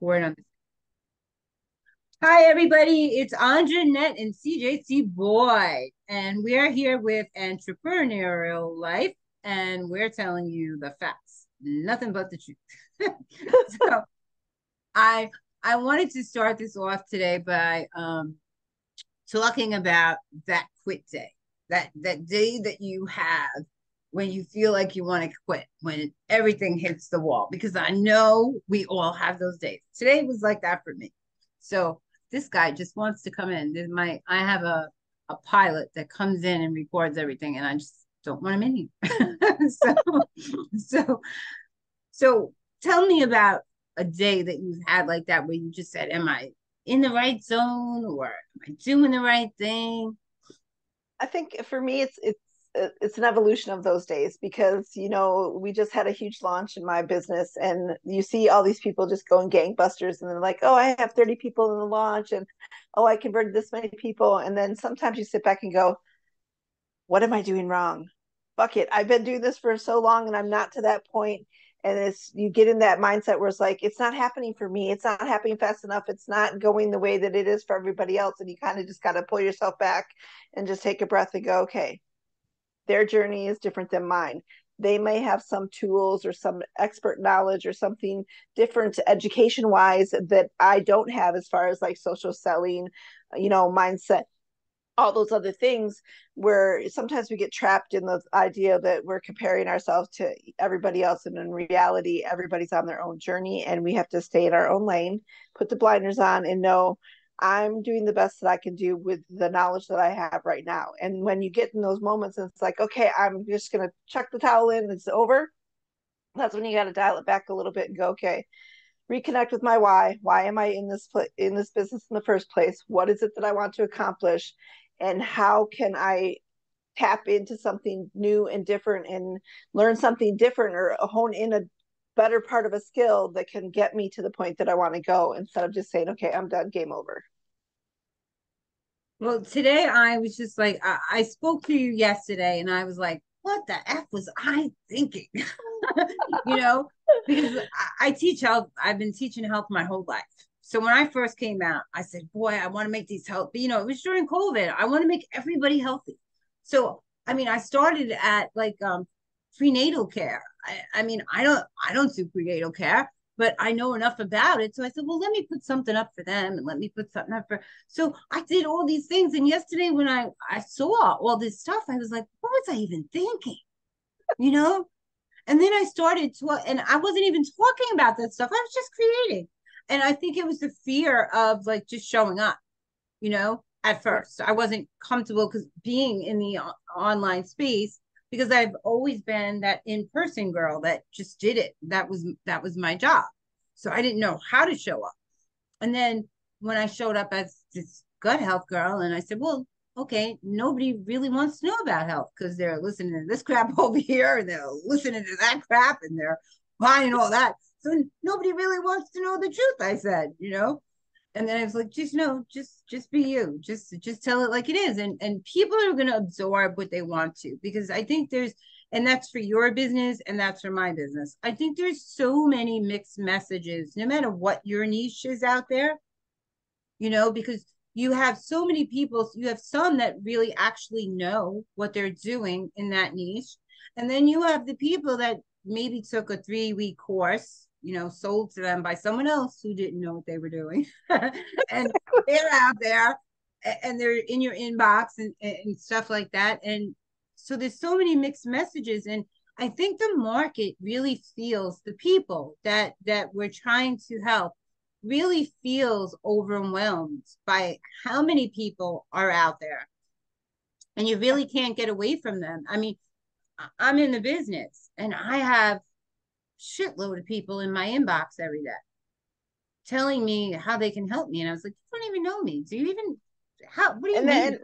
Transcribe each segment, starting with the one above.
record on this. Hi, everybody. It's Andra Annette and CJ.C boy, and we are here with Entrepreneurial Life, and we're telling you the facts, nothing but the truth. So I I wanted to start this off today by talking about that quit day, that day that you have when you feel like you want to quit, when everything hits the wall, because I know we all have those days. Today was like that for me. So this guy just wants to come in. I have a pilot that comes in and records everything, and I just don't want him in here. So so tell me about a day that you've had like that where you just said, am I in the right zone, or am I doing the right thing? I think for me, it's an evolution of those days because we just had a huge launch in my business, and you see all these people just going gangbusters, and they're like, "Oh, I have 30 people in the launch, and oh, I converted this many people," and then sometimes you sit back and go, "What am I doing wrong? Fuck it, I've been doing this for so long, and I'm not to that point." And it's you get in that mindset where it's like it's not happening for me, it's not happening fast enough, it's not going the way that it is for everybody else, and you kind of just got to pull yourself back and just take a breath and go, okay, their journey is different than mine. They may have some tools or some expert knowledge or something different education wise that I don't have, as far as like social selling, mindset, all those other things, where sometimes we get trapped in the idea that we're comparing ourselves to everybody else, and in reality everybody's on their own journey, and we have to stay in our own lane, put the blinders on, and know I'm doing the best that I can do with the knowledge that I have right now. And when you get in those moments and it's like, okay, I'm just going to chuck the towel in, it's over, that's when you got to dial it back a little bit and go, okay, reconnect with my why am I in this business in the first place, what is it that I want to accomplish, and how can I tap into something new and different and learn something different, or hone in a better part of a skill that can get me to the point that I want to go, instead of just saying, okay, I'm done, game over. Well, today I was just like, I spoke to you yesterday and I was like, what the F was I thinking? you know, because I teach health. I've been teaching health my whole life. So when I first came out, I said, boy, I want to make these health, but it was during COVID. I want to make everybody healthy. So, I mean, I started at like prenatal care. I don't do prenatal care, but I know enough about it. So I said, well, let me put something up for them and let me put something up for. So I did all these things. And yesterday when I saw all this stuff, I was like, what was I even thinking? You know? And then I started to, and I wasn't even talking about that stuff. I was just creating. And I think it was the fear of like just showing up, at Yeah. first. I wasn't comfortable because being in the online space, because I've always been that in-person girl that just did it. That was my job. So I didn't know how to show up. And then when I showed up as this gut health girl, and I said, well, okay, nobody really wants to know about health because they're listening to this crap over here and they're listening to that crap and they're buying all that. So nobody really wants to know the truth, I said. And then I was like, just no, just be you. Just tell it like it is. And people are gonna absorb what they want to, because I think and that's for your business and that's for my business. I think there's so many mixed messages, no matter what your niche is out there, because you have so many people. You have some that really actually know what they're doing in that niche. And then you have the people that maybe took a 3-week course, sold to them by someone else who didn't know what they were doing. And they're out there and they're in your inbox and stuff like that. And so there's so many mixed messages. And I think the market really feels, the people that we're trying to help really feels overwhelmed by how many people are out there, and you really can't get away from them. I mean, I'm in the business and I have shitload of people in my inbox every day telling me how they can help me, and I was like, you don't even know me. Do you even how what do you and mean? then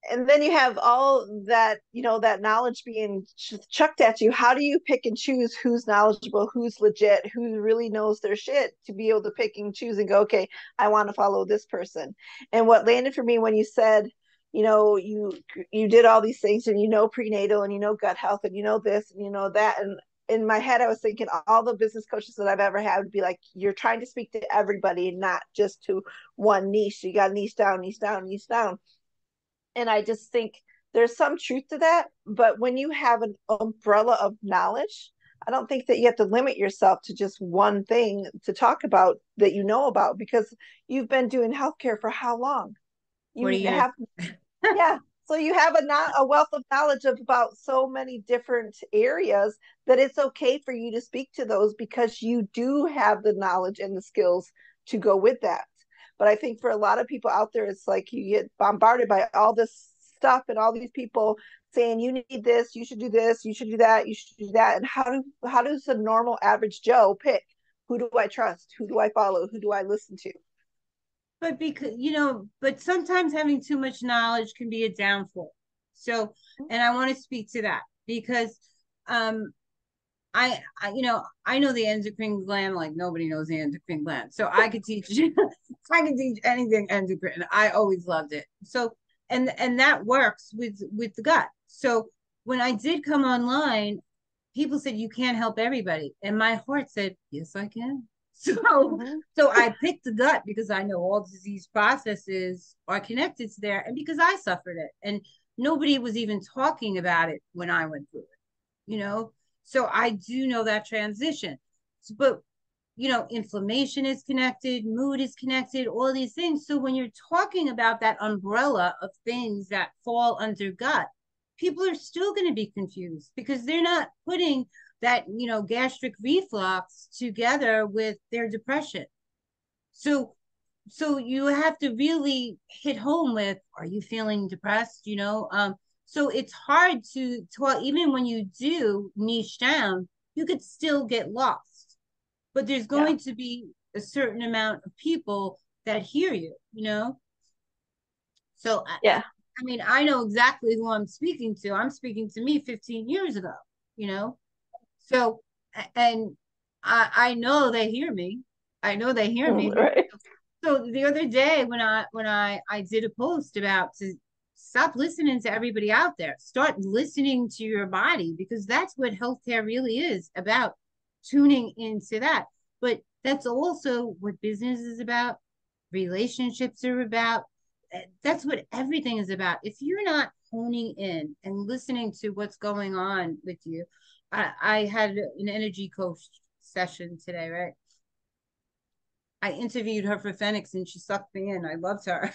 and then you have all that, that knowledge being chucked at you. How do you pick and choose who's knowledgeable, who's legit, who really knows their shit, to be able to pick and choose and go, okay, I want to follow this person? And what landed for me when you said, you did all these things, and prenatal, and gut health, and this and that, and in my head, I was thinking all the business coaches that I've ever had would be like, you're trying to speak to everybody, not just to one niche. You got to niche down, niche down, niche down. And I just think there's some truth to that. But when you have an umbrella of knowledge, I don't think that you have to limit yourself to just one thing to talk about that you know about, because you've been doing healthcare for how long? 40 You years. have, yeah. So you have a wealth of knowledge of about so many different areas that it's okay for you to speak to those because you do have the knowledge and the skills to go with that. But I think for a lot of people out there, it's like you get bombarded by all this stuff and all these people saying you need this, you should do this, you should do that, you should do that. And how does a normal average Joe pick? Who do I trust? Who do I follow? Who do I listen to? But because, but sometimes having too much knowledge can be a downfall. So, and I want to speak to that because um I know the endocrine gland like nobody knows the endocrine gland. So I could teach I can teach anything endocrine. I always loved it. So and that works with the gut. So when I did come online, people said you can't help everybody. And my heart said, yes, I can. So Mm-hmm. so I picked the gut because I know all disease processes are connected to there and because I suffered it. And nobody was even talking about it when I went through it, you know? So I do know that transition. But inflammation is connected, mood is connected, all these things. So when you're talking about that umbrella of things that fall under gut, people are still going to be confused because they're not putting that, gastric reflux together with their depression. So you have to really hit home with, are you feeling depressed? So it's hard to talk, even when you do niche down, you could still get lost, but there's Yeah. going to be a certain amount of people that hear you. So Yeah. I mean, I know exactly who I'm speaking to. I'm speaking to me 15 years ago, you know. So and I know they hear me. I know they hear me. Right. So the other day when I did a post about to stop listening to everybody out there, start listening to your body because that's what healthcare really is about, tuning into that. But that's also what business is about, relationships are about. That's what everything is about. If you're not honing in and listening to what's going on with you, I had an energy coach session today, right? I interviewed her for Phoenix and she sucked me in. I loved her.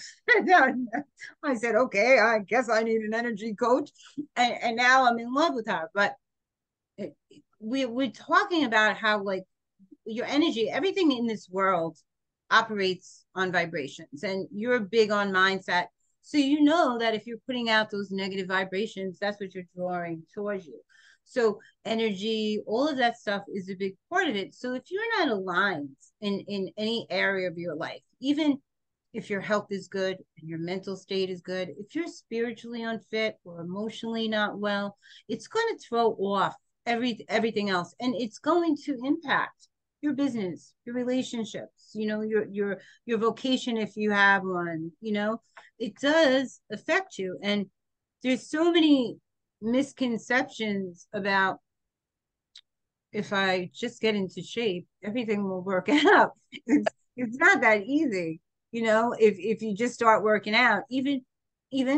I said, okay, I guess I need an energy coach. And now I'm in love with her. But we're talking about how, like, your energy, everything in this world operates on vibrations. And you're big on mindset. So you know that if you're putting out those negative vibrations, that's what you're drawing towards you. So energy, all of that stuff is a big part of it. So if you're not aligned in any area of your life, even if your health is good and your mental state is good, if you're spiritually unfit or emotionally not well, it's going to throw off everything else, and it's going to impact your business, your relationships, your vocation if you have one. It does affect you, and there's so many misconceptions about, if I just get into shape, everything will work out. It's not that easy, if you just start working out. Even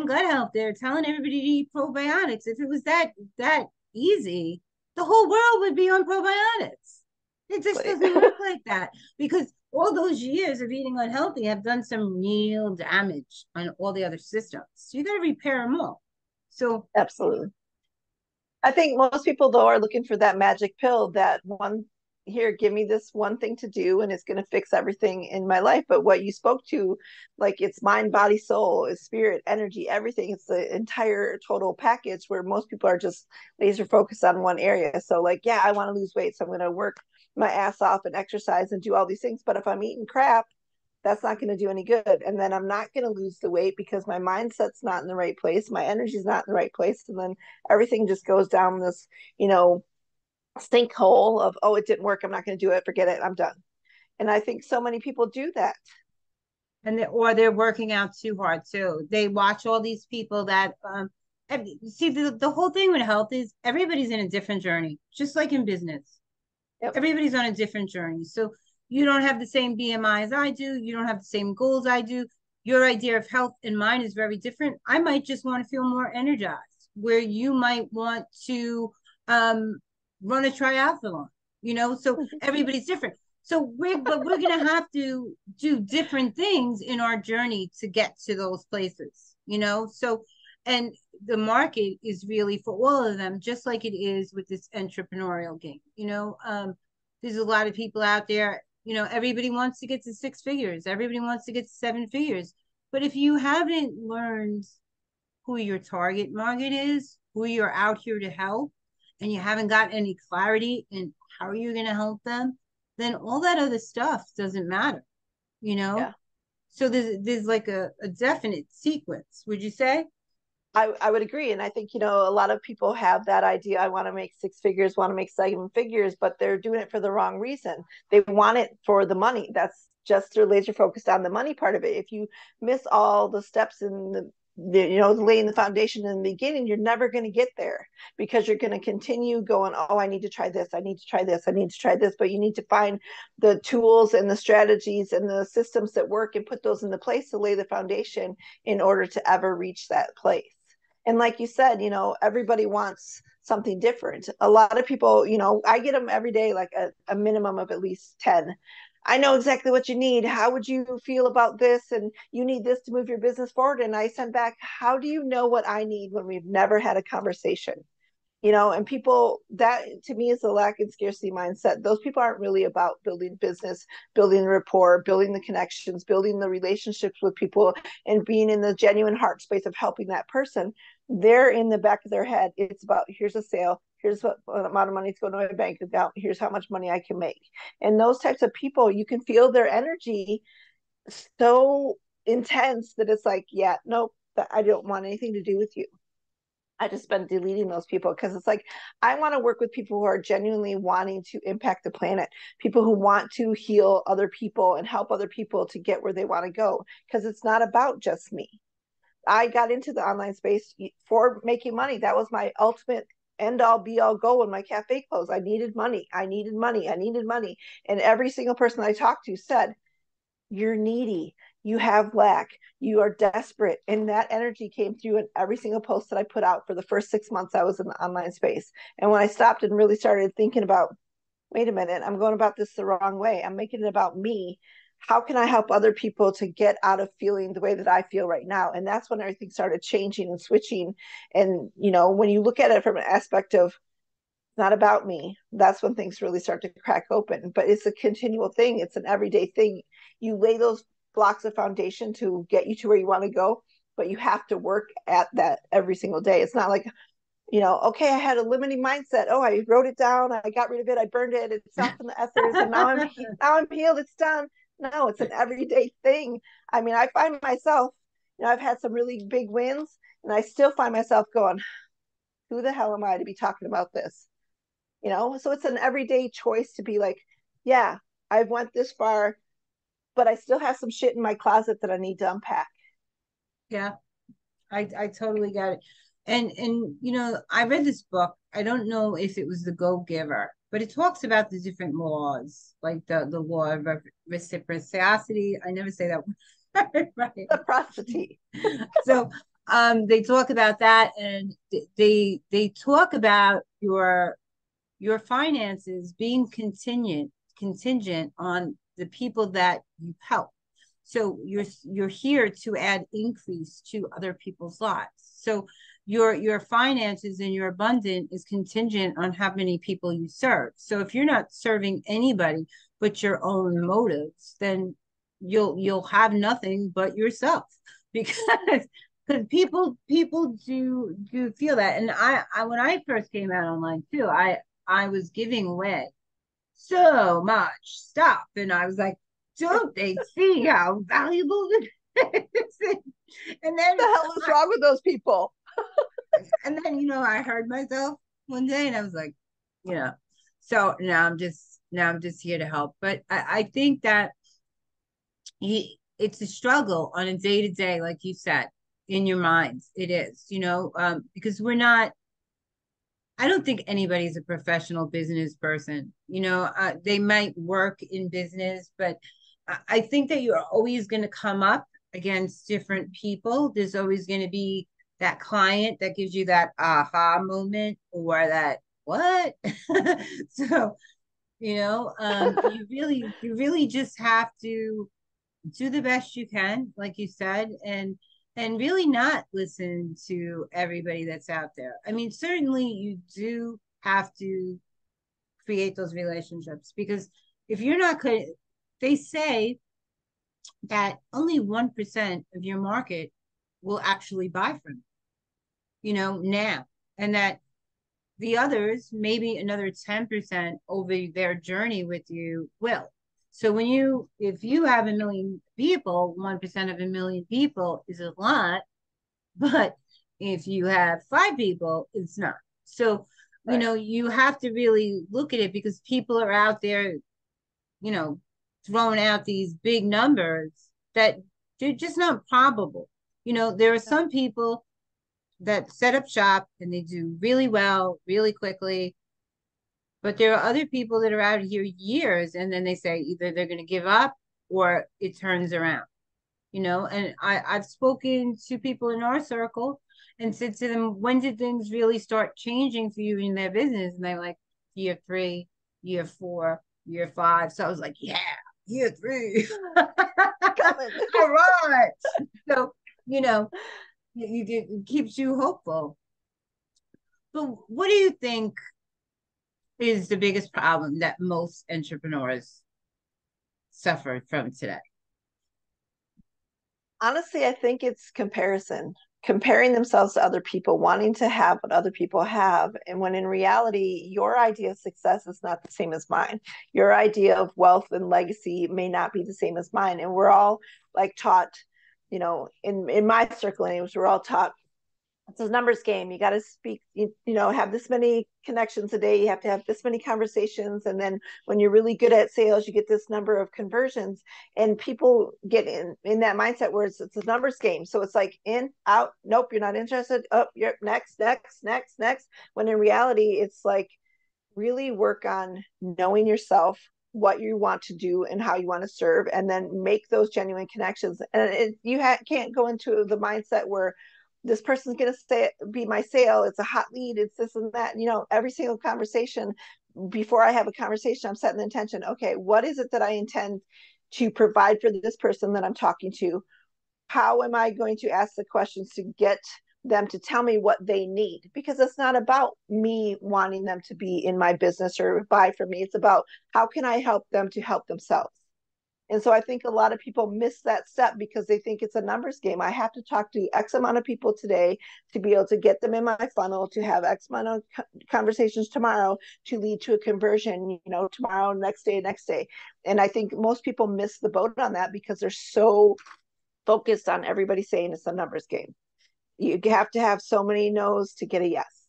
gut health, they're telling everybody to eat probiotics. If it was that easy, the whole world would be on probiotics. It just doesn't work like that because all those years of eating unhealthy have done some real damage on all the other systems. So you got to repair them all. So Absolutely. I think most people though are looking for that magic pill, that one, here, give me this one thing to do and it's going to fix everything in my life. But what you spoke to, like, it's mind, body, soul, it's spirit, energy, everything. It's the entire total package, where most people are just laser focused on one area. So like, yeah, I want to lose weight, so I'm going to work my ass off and exercise and do all these things. But if I'm eating crap, that's not going to do any good. And then I'm not going to lose the weight because my mindset's not in the right place. My energy's not in the right place. And then everything just goes down this, sinkhole of, oh, it didn't work, I'm not going to do it, forget it, I'm done. And I think so many people do that. or they're working out too hard too. They watch all these people that see, the whole thing with health is everybody's in a different journey, just like in business. Yep. Everybody's on a different journey. So you don't have the same BMI as I do. You don't have the same goals I do. Your idea of health and mine is very different. I might just want to feel more energized, where you might want to um, run a triathlon, so everybody's different. So we're going to have to do different things in our journey to get to those places. So, and the market is really for all of them, just like it is with this entrepreneurial game. There's a lot of people out there, everybody wants to get to six figures, everybody wants to get to seven figures. But if you haven't learned who your target market is, who you're out here to help, and you haven't got any clarity in how you're going to help them, then all that other stuff doesn't matter, you know? Yeah. So there's like a definite sequence, would you say? I would agree. And I think, a lot of people have that idea. I want to make six figures, want to make seven figures, but they're doing it for the wrong reason. They want it for the money. That's just, they're laser focused on the money part of it. If you miss all the steps in laying the foundation in the beginning, you're never going to get there, because you're going to continue going, oh, I need to try this, I need to try this, I need to try this. But you need to find the tools and the strategies and the systems that work and put those into place to lay the foundation in order to ever reach that place. And like you said, everybody wants something different. A lot of people, I get them every day, like a minimum of at least 10. I know exactly what you need. How would you feel about this? And you need this to move your business forward. And I sent back, how do you know what I need when we've never had a conversation? And people, that to me is the lack and scarcity mindset. Those people aren't really about building business, building rapport, building the connections, building the relationships with people, and being in the genuine heart space of helping that person. They're in the back of their head, it's about, here's a sale, here's what amount of money is going to my bank account, here's how much money I can make. And those types of people, you can feel their energy so intense that it's like, yeah, nope, I don't want anything to do with you. I just been deleting those people, because it's like, I want to work with people who are genuinely wanting to impact the planet, people who want to heal other people and help other people to get where they want to go, because it's not about just me. I got into the online space for making money. That was my ultimate end all be all goal when my cafe closed. I needed money. I needed money. I needed money. And every single person I talked to said, you're needy, you have lack, you are desperate. And that energy came through in every single post that I put out for the first 6 months I was in the online space. And when I stopped and really started thinking about, wait a minute, I'm going about this the wrong way, I'm making it about me, how can I help other people to get out of feeling the way that I feel right now? And that's when everything started changing and switching. And when you look at it from an aspect of, not about me, that's when things really start to crack open. But it's a continual thing, it's an everyday thing. You lay those blocks of foundation to get you to where you want to go, but you have to work at that every single day. It's not like, okay, I had a limiting mindset, oh, I wrote it down, I got rid of it, I burned it, it's softened the ethers, and now I'm healed, it's done. No, it's an everyday thing. I mean, I find myself, I've had some really big wins, and I still find myself going, who the hell am I to be talking about this? So it's an everyday choice to be like, yeah, I've went this far, but I still have some shit in my closet that I need to unpack. Yeah, I totally got it. And I read this book. I don't know if it was The Go Giver, but it talks about the different laws, like the law of reciprocity. I never say that word right. Reciprocity. So they talk about that, and they talk about your finances being contingent on the people that you help. So you're here to add increase to other people's lives. So your finances and your abundance is contingent on how many people you serve. So if you're not serving anybody but your own motives, then you'll have nothing but yourself, because people do feel that. And I when I first came out online too, I was giving away so much stuff, and I was like, don't they see how valuable it is? And then What the hell is wrong with those people? I heard myself one day, and I was like, you know so now I'm just here to help. But I think that it's a struggle on a day to day, like you said. in your minds. It is, because I don't think anybody's a professional business person. They might work in business, but I think that you're always going to come up against different people. There's always going to be that client that gives you that aha moment or that what? So, you really just have to do the best you can, like you said, and really not listen to everybody that's out there. I mean, certainly you do have to create those relationships, because if you're not good, they say that only 1% of your market will actually buy from now, and that the others, maybe another 10% over their journey with you will. So if you have 1 million people, 1% of 1 million people is a lot, but if you have 5 people, it's not. So, Right. You have to really look at it, because people are out there, throwing out these big numbers that they're just not probable. There are some people that set up shop and they do really well, really quickly. But there are other people that are out here years, and then they say either they're going to give up or it turns around, And I've spoken to people in our circle and said to them, when did things really start changing for you in their business? And they're like, year 3, year 4, year 5. So I was like, yeah, year 3. Coming. All right. So, it keeps you hopeful. But what do you think is the biggest problem that most entrepreneurs suffer from today? Honestly, I think it's comparison, comparing themselves to other people, wanting to have what other people have. And when in reality, your idea of success is not the same as mine. Your idea of wealth and legacy may not be the same as mine. And we're all like taught, in my circle, anyways, we're all taught it's a numbers game. You got to speak, have this many connections a day. You have to have this many conversations. And then when you're really good at sales, you get this number of conversions, and people get in that mindset where it's a numbers game. So it's like in, out, nope, you're not interested. Oh, you're next. When in reality, it's like really work on knowing yourself, what you want to do and how you want to serve, and then make those genuine connections. And you can't go into the mindset where this person's going to be my sale. It's a hot lead. It's this and that. Every single conversation, before I have a conversation, I'm setting the intention. Okay, what is it that I intend to provide for this person that I'm talking to? How am I going to ask the questions to get them to tell me what they need? Because it's not about me wanting them to be in my business or buy from me. It's about how can I help them to help themselves. And so I think a lot of people miss that step because they think it's a numbers game. I have to talk to X amount of people today to be able to get them in my funnel, to have X amount of conversations tomorrow to lead to a conversion, tomorrow, next day. And I think most people miss the boat on that because they're so focused on everybody saying it's a numbers game. You have to have so many no's to get a yes.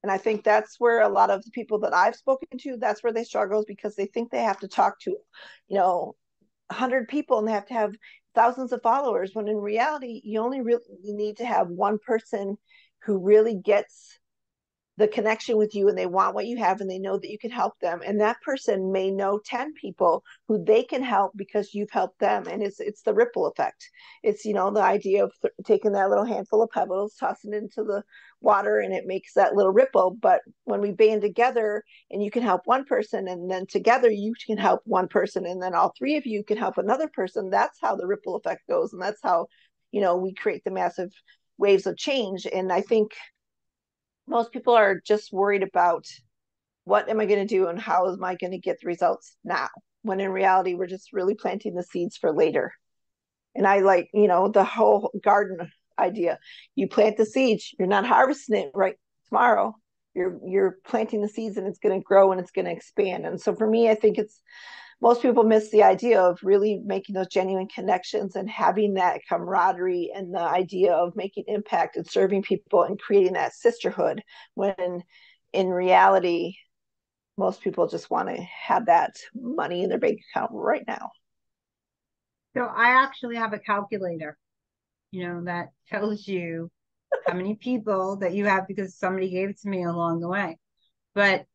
And I think that's where a lot of the people that I've spoken to, that's where they struggle, because they think they have to talk to, 100 people and they have to have thousands of followers, when in reality you only really need to have one person who really gets the connection with you and they want what you have and they know that you can help them, and that person may know 10 people who they can help because you've helped them. And it's the ripple effect. It's the idea of taking that little handful of pebbles, tossing it into the water, and it makes that little ripple. But when we band together and you can help one person, and then together you can help one person, and then all 3 of you can help another person, that's how the ripple effect goes. And that's how we create the massive waves of change. And I think most people are just worried about what am I going to do and how am I going to get the results now, when in reality we're just really planting the seeds for later. And I like the whole garden idea. You plant the seeds, you're not harvesting it right tomorrow. You're planting the seeds and it's going to grow and it's going to expand. And so for me, I think it's most people miss the idea of really making those genuine connections and having that camaraderie and the idea of making impact and serving people and creating that sisterhood, when in reality most people just want to have that money in their bank account right now. So I actually have a calculator. that tells you how many people that you have because somebody gave it to me along the way. But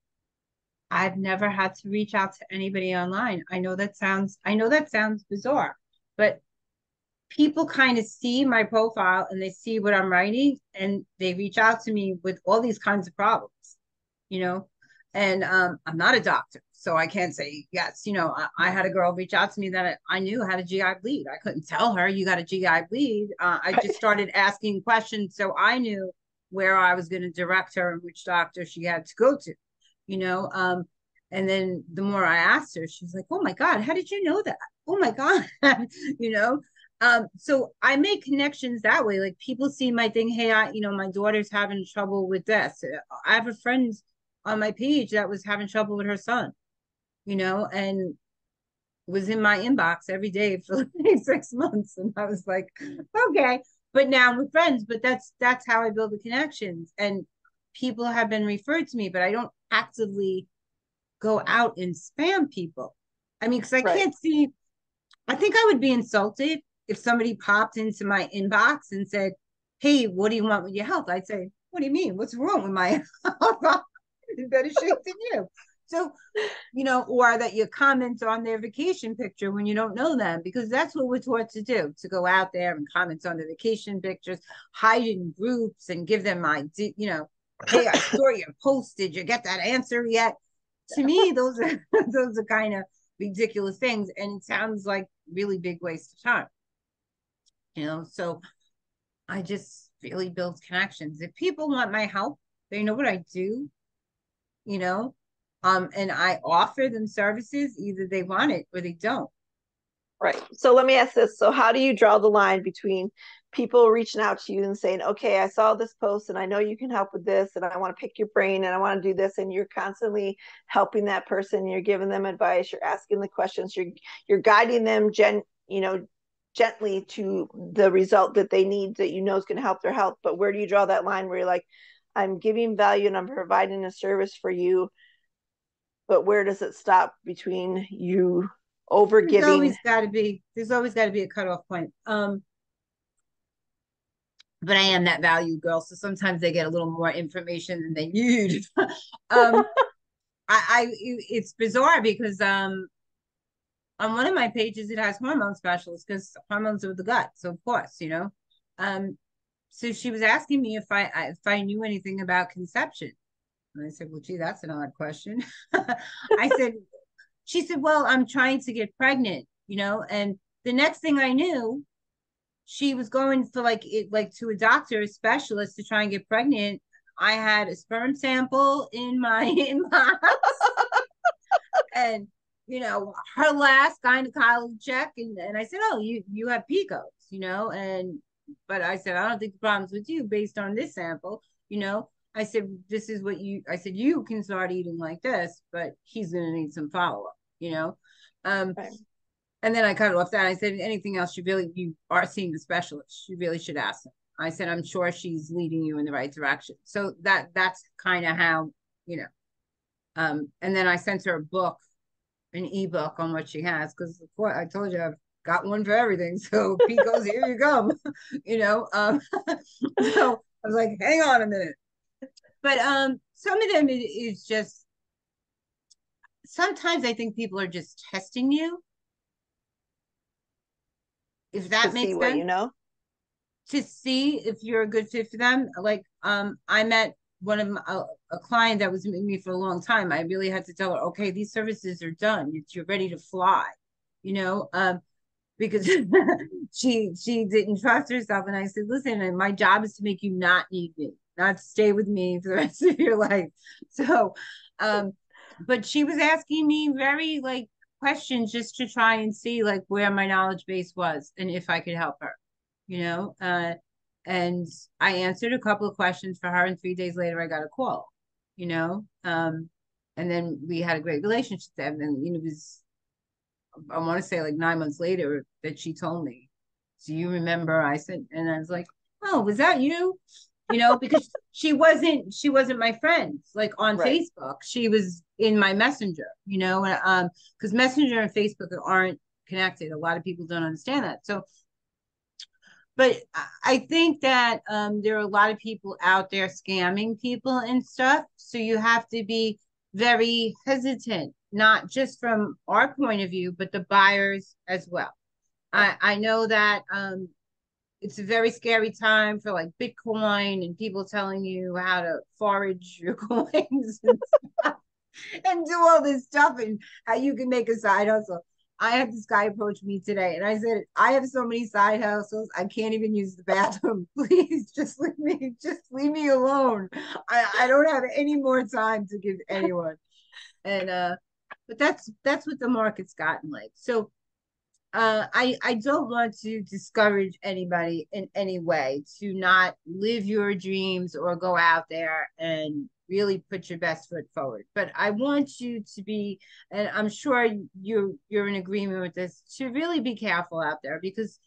I've never had to reach out to anybody online. I know that sounds bizarre, but people kind of see my profile and they see what I'm writing and they reach out to me with all these kinds of problems, you know, and I'm not a doctor, so I can't say yes. I had a girl reach out to me that I knew had a GI bleed. I couldn't tell her you got a GI bleed. I just started asking questions so I knew where I was going to direct her and which doctor she had to go to, you know. And then the more I asked her, she's like, "Oh my God, how did you know that? Oh my God," you know. So I make connections that way. Like people see my thing, hey, my daughter's having trouble with this. I have a friend on my page that was having trouble with her son, and was in my inbox every day for like 6 months. And I was like, okay. But now we're friends. But that's how I build the connections. And people have been referred to me, but I don't actively go out and spam people. I mean, because I Right. can't see, I think I would be insulted if somebody popped into my inbox and said, "Hey, what do you want with your health?" I'd say, "What do you mean? What's wrong with my health? I'm in better shape than you." So, or that you comment on their vacation picture when you don't know them, because that's what we're taught to do, to go out there and comment on the vacation pictures, hide in groups and give them hey, I saw your post. Did you get that answer yet? To me, those are those are kind of ridiculous things, and it sounds like really big waste of time. So I just really build connections. If people want my help, they know what I do, you know, and I offer them services. Either they want it or they don't. Right. So let me ask this. So how do you draw the line between people reaching out to you and saying, okay, I saw this post and I know you can help with this and I want to pick your brain and I want to do this, and you're constantly helping that person, you're giving them advice, you're asking the questions, you're guiding them gently to the result that they need, that is going to help their health. But where do you draw that line where you're like, I'm giving value and I'm providing a service for you, but where does it stop between you over giving? There's always got to be a cutoff point. But I am that value girl, so sometimes they get a little more information than they need. It's bizarre because on one of my pages it has hormone specialists because hormones are the gut, so of course, so she was asking me if I knew anything about conception, and I said, well, gee, that's an odd question. I said, she said, well, I'm trying to get pregnant, and the next thing I knew, she was going for like to a doctor, a specialist, to try and get pregnant. I had a sperm sample in my inbox, and her last gynecology check, and I said, oh, you have PCOS, and but I said, I don't think the problem's with you based on this sample. I said, this is what I said, you can start eating like this, but he's going to need some follow-up, Right. and then I cut it off that. I said, anything else, you are seeing the specialist. You really should ask them. I said, I'm sure she's leading you in the right direction. So that's kind of how, and then I sent her a book, an ebook on what she has, because I told you I've got one for everything. So Pico's, here you go. So I was like, hang on a minute. But some of them is just, sometimes I think people are just testing you, if To that see makes what sense, you know. to see if you're a good fit for them. Like, I met one of a client that was with me for a long time. I really had to tell her, okay, these services are done. You're ready to fly, because she didn't trust herself. And I said, listen, my job is to make you not need me, not stay with me for the rest of your life. So, but she was asking me very questions just to try and see where my knowledge base was and if I could help her, you know. And I answered a couple of questions for her, and 3 days later I got a call, you know. And then we had a great relationship. And it was, I want to say 9 months later that she told me, do you remember? I said, and I was like, oh, was that you? Because she wasn't my friend on Right. Facebook. She was in my messenger, because messenger and Facebook aren't connected. A lot of people don't understand that. So But I think that there are a lot of people out there scamming people and stuff. So you have to be very hesitant, not just from our point of view, but the buyers as well. I know that it's a very scary time for like Bitcoin and people telling you how to forage your coins and stuff and do all this stuff and how you can make a side hustle. I had this guy approach me today and I said, I have so many side hustles, I can't even use the bathroom. Please just leave me alone. I don't have any more time to give anyone. And but that's what the market's gotten like. So I don't want to discourage anybody in any way to not live your dreams or go out there and really put your best foot forward. But I want you to be, and I'm sure you're in agreement with this, to really be careful out there because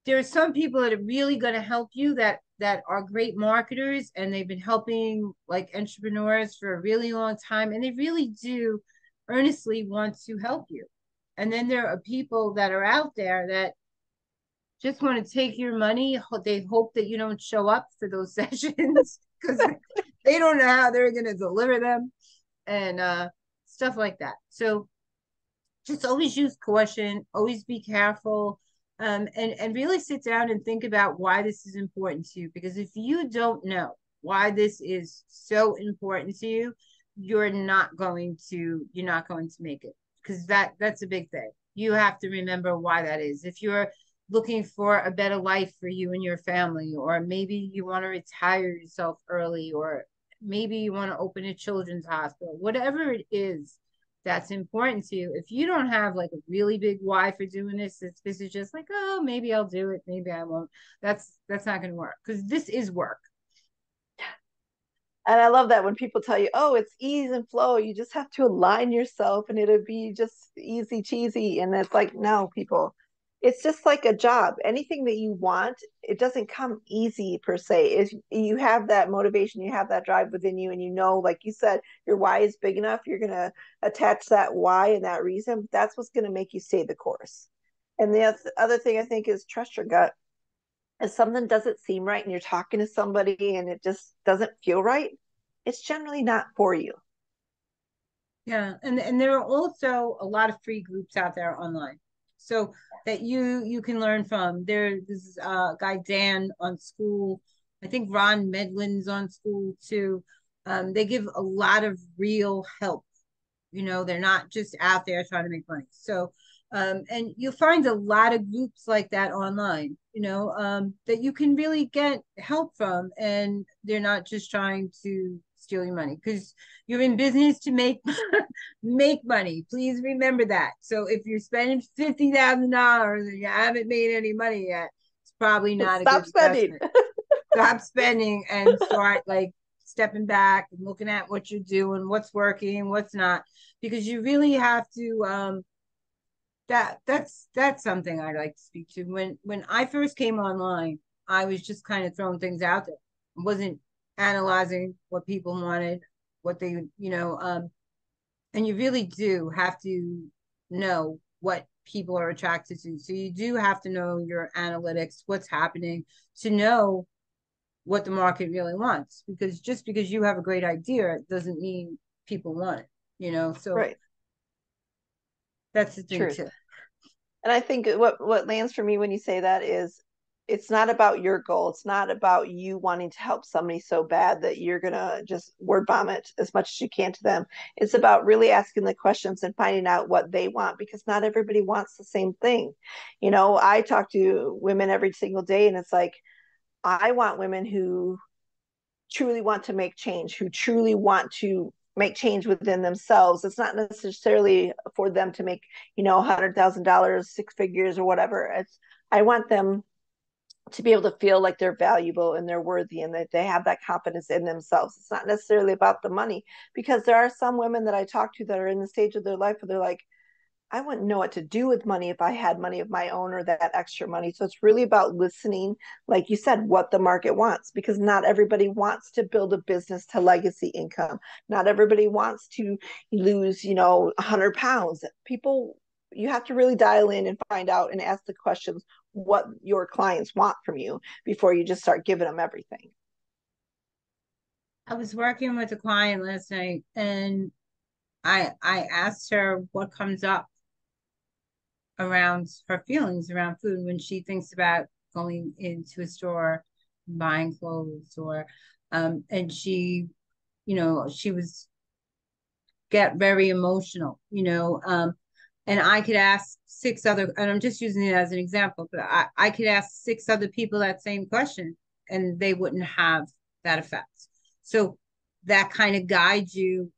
there are some people that are really going to help you that are great marketers and they've been helping like entrepreneurs for a really long time and they really do earnestly want to help you. And then there are people that are out there that just want to take your money. They hope that you don't show up for those sessions because they don't know how they're going to deliver them and stuff like that. So just always use caution, always be careful, and really sit down and think about why this is important to you. Because if you don't know why this is so important to you, you're not going to make it. Because that's a big thing. You have to remember why that is. If you're looking for a better life for you and your family, or maybe you want to retire yourself early, or maybe you want to open a children's hospital, whatever it is that's important to you. If you don't have like a really big why for doing this, if this is just like, oh, maybe I'll do it, maybe I won't. That's not going to work because this is work. And I love that when people tell you, oh, it's ease and flow. You just have to align yourself and it'll be just easy cheesy. And it's like, no, people, it's just like a job. Anything that you want, it doesn't come easy per se. If you have that motivation, you have that drive within you, and you know, like you said, your why is big enough, you're going to attach that why and that reason. That's what's going to make you stay the course. And the other thing I think is trust your gut. If something doesn't seem right and you're talking to somebody and it just doesn't feel right, it's generally not for you. Yeah, and there are also a lot of free groups out there online, so that you can learn from. There's a guy Dan on School. I think Ron Medlin's on School too. They give a lot of real help. They're not just out there trying to make money. So, and you'll find a lot of groups like that online. That you can really get help from, and they're not just trying to steal your money because you're in business to make make money. Please remember that. So if you're spending $50,000 and you haven't made any money yet, it's probably not a Stop good spending. investment. Stop spending and start like stepping back and looking at what you're doing, what's working, what's not, because you really have to that's something I'd like to speak to. When I first came online, I was just kind of throwing things out there. I wasn't analyzing what people wanted, what they, and you really do have to know what people are attracted to. So you do have to know your analytics, what's happening, to know what the market really wants. Because just because you have a great idea doesn't mean people want it. So Right. that's the thing Truth. too. And I think what lands for me when you say that is it's not about your goal. It's not about you wanting to help somebody so bad that you're going to just word vomit as much as you can to them. It's about really asking the questions and finding out what they want, because not everybody wants the same thing. I talk to women every single day, and it's like, I want women who truly want to make change, who truly want to make change within themselves. It's not necessarily for them to make, $100,000, six figures or whatever. I want them to be able to feel like they're valuable and they're worthy and that they have that confidence in themselves. It's not necessarily about the money, because there are some women that I talk to that are in the stage of their life where they're like, I wouldn't know what to do with money if I had money of my own or that extra money. So it's really about listening, like you said, what the market wants, because not everybody wants to build a business to legacy income. Not everybody wants to lose, 100 pounds. People, you have to really dial in and find out and ask the questions what your clients want from you before you just start giving them everything. I was working with a client last night, and I asked her what comes up around her feelings around food when she thinks about going into a store, buying clothes, or and she, she was get very emotional, and I could ask six other, and I'm just using it as an example, but I could ask six other people that same question and they wouldn't have that effect. So that kind of guides you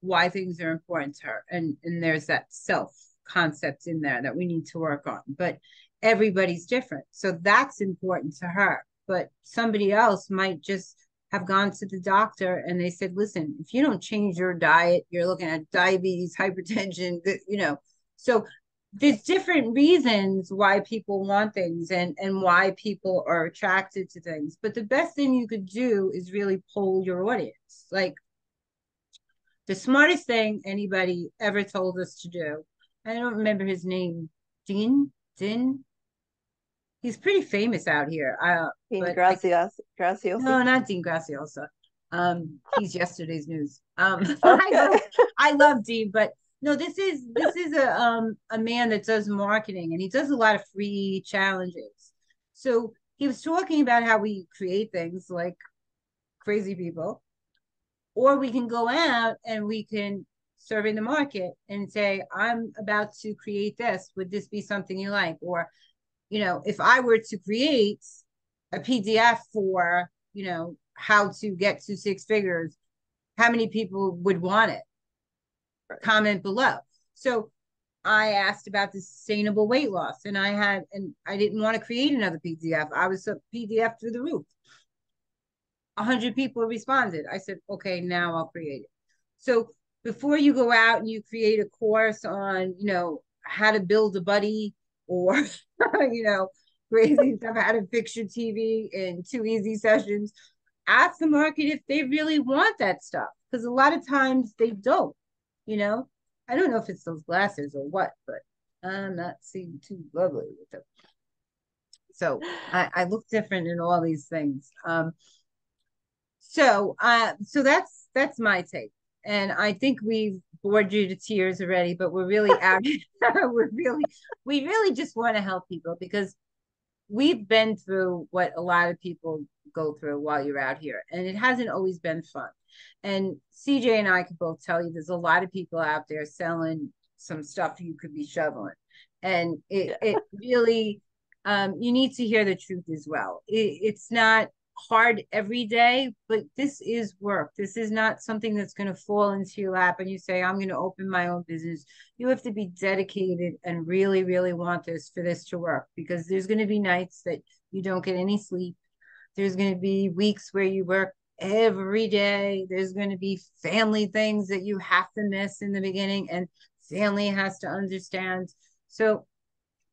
why things are important to her. And there's that self concept in there that we need to work on. But everybody's different. So that's important to her. But somebody else might just have gone to the doctor and they said, listen, if you don't change your diet, you're looking at diabetes, hypertension, So there's different reasons why people want things and why people are attracted to things. But the best thing you could do is really poll your audience. Like, the smartest thing anybody ever told us to do, I don't remember his name, Din. He's pretty famous out here. Dean But Graziosi. no, not Dean Graciosa. He's yesterday's news. Okay. I love Dean, but no, this is a man that does marketing, and he does a lot of free challenges. So he was talking about how we create things like crazy people, or we can go out and we can survey the market and say, I'm about to create this. Would this be something you like? Or, if I were to create a PDF for, how to get to six figures, how many people would want it? Comment below. So I asked about the sustainable weight loss, and I didn't want to create another PDF. I was a PDF through the roof. 100 people responded. I said, okay, now I'll create it. So before you go out and you create a course on, how to build a buddy, or, crazy stuff, how to fix your TV in 2 easy sessions, ask the market if they really want that stuff. Because a lot of times they don't, I don't know if it's those glasses or what, but I'm not seeing too lovely with them. So I look different in all these things. So that's my take. And I think we've bored you to tears already, but we're really out. We really just want to help people, because we've been through what a lot of people go through while you're out here, and it hasn't always been fun. And CJ and I could both tell you there's a lot of people out there selling some stuff you could be shoveling. And it really, you need to hear the truth as well. It's not hard every day, but this is work. This is not something that's going to fall into your lap and you say, I'm going to open my own business. You have to be dedicated and really, really want this for this to work, because there's going to be nights that you don't get any sleep. There's going to be weeks where you work every day. There's going to be family things that you have to miss in the beginning, and family has to understand. So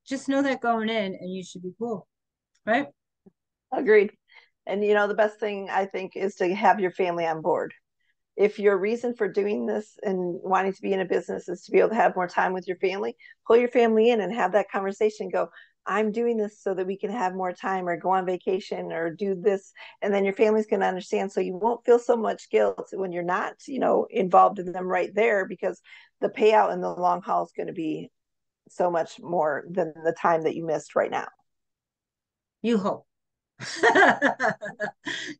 just know that going in, and you should be cool, right? Agreed. And the best thing I think is to have your family on board. If your reason for doing this and wanting to be in a business is to be able to have more time with your family, pull your family in and have that conversation. Go, I'm doing this so that we can have more time, or go on vacation, or do this. And then your family's going to understand. So you won't feel so much guilt when you're not, involved in them right there, because the payout in the long haul is going to be so much more than the time that you missed right now. You hope. Stay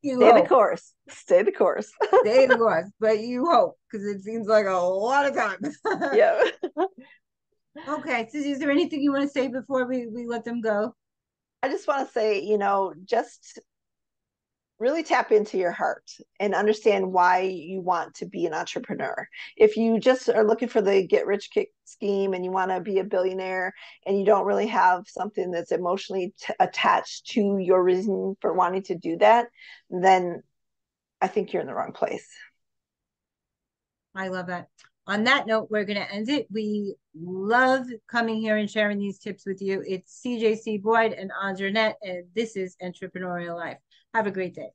the course. Stay the course. Stay the course, but you hope, because it seems like a lot of time. Yeah. Okay, so is there anything you want to say before we let them go? I just want to say, just really tap into your heart and understand why you want to be an entrepreneur. If you just are looking for the get rich quick scheme and you want to be a billionaire, and you don't really have something that's emotionally attached to your reason for wanting to do that, then I think you're in the wrong place. I love that. On that note, we're going to end it. We love coming here and sharing these tips with you. It's CJ.C. Boyd and Andra Annette, and this is Entrepreneurial Life. Have a great day.